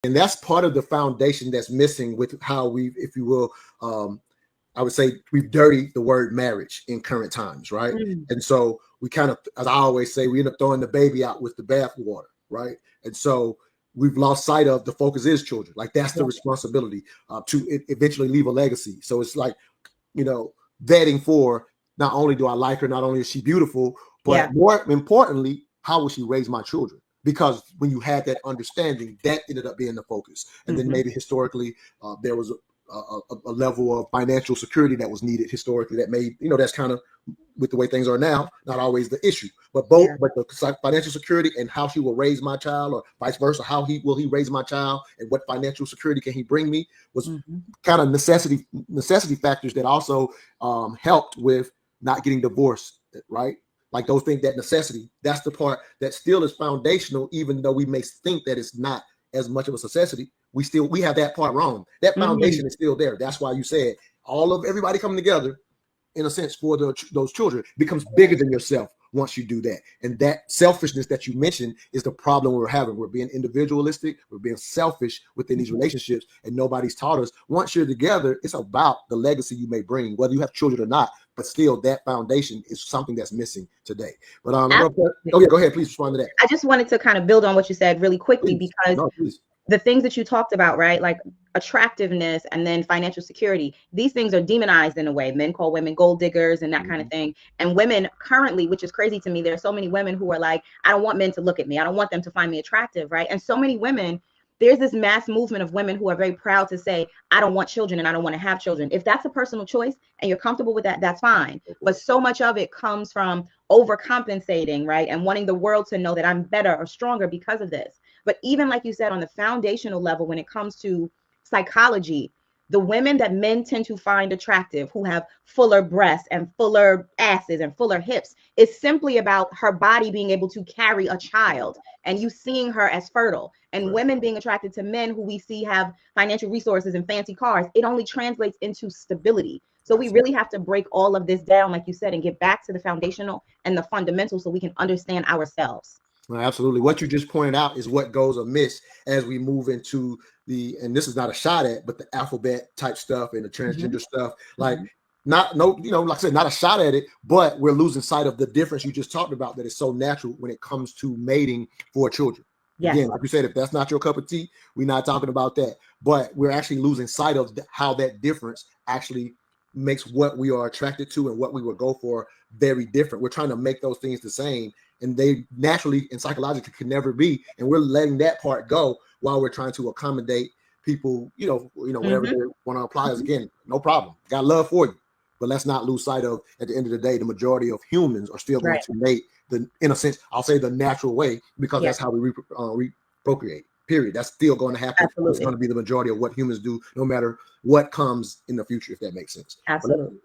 And that's part of the foundation that's missing with how we, if you will, I would say we've dirtied the word marriage in current times, right? And so we kind of, as I always say, we end up throwing the baby out with the bathwater, right? And so we've lost sight of the focus is children. Like that's the responsibility to eventually leave a legacy. So it's like, vetting for not only do I like her, not only is she beautiful, but more importantly, how will she raise my children? Because when you had that understanding, that ended up being the focus. And then maybe historically, there was a level of financial security that was needed historically that made, that's kind of with the way things are now, not always the issue. But but the financial security and how she will raise my child, or vice versa, how will he raise my child, and what financial security can he bring me, was kind of necessity factors that also helped with not getting divorced, right? Like those things, that necessity, that's the part that still is foundational, even though we may think that it's not as much of a necessity. We have that part wrong. That foundation is still there. That's why you said everybody coming together, in a sense, for those children becomes bigger than yourself once you do that. And that selfishness that you mentioned is the problem we're having. We're being individualistic. We're being selfish within these relationships, and nobody's taught us once you're together, it's about the legacy you may bring, whether you have children or not. But still, that foundation is something that's missing today. But go ahead, please respond to that. I just wanted to kind of build on what you said really quickly, because the things that you talked about, right? Like attractiveness and then financial security, these things are demonized in a way. Men call women gold diggers and that kind of thing. And women currently, which is crazy to me, there are so many women who are like, I don't want men to look at me. I don't want them to find me attractive, right? And so many women, there's this mass movement of women who are very proud to say, I don't want children and I don't want to have children. If that's a personal choice and you're comfortable with that, that's fine. But so much of it comes from overcompensating, right? And wanting the world to know that I'm better or stronger because of this. But even like you said, on the foundational level, when it comes to psychology, the women that men tend to find attractive, who have fuller breasts and fuller asses and fuller hips, is simply about her body being able to carry a child and you seeing her as fertile. And women being attracted to men who we see have financial resources and fancy cars, it only translates into stability. So we really have to break all of this down, like you said, and get back to the foundational and the fundamentals so we can understand ourselves. Well, absolutely. What you just pointed out is what goes amiss as we move into and this is not a shot at, but the alphabet type stuff and the transgender stuff. Like, like I said, not a shot at it, but we're losing sight of the difference you just talked about that is so natural when it comes to mating for children. Yes. Again, like you said, if that's not your cup of tea, we're not talking about that. But we're actually losing sight of how that difference actually makes what we are attracted to and what we would go for very different. We're trying to make those things the same, and they naturally and psychologically can never be. And we're letting that part go while we're trying to accommodate people, whatever they want to apply us. Again, no problem. Got love for you. But let's not lose sight of, at the end of the day, the majority of humans are still going to mate, in a sense, I'll say the natural way, because that's how we procreate. Period. That's still going to happen. Absolutely. It's going to be the majority of what humans do, no matter what comes in the future, if that makes sense. Absolutely.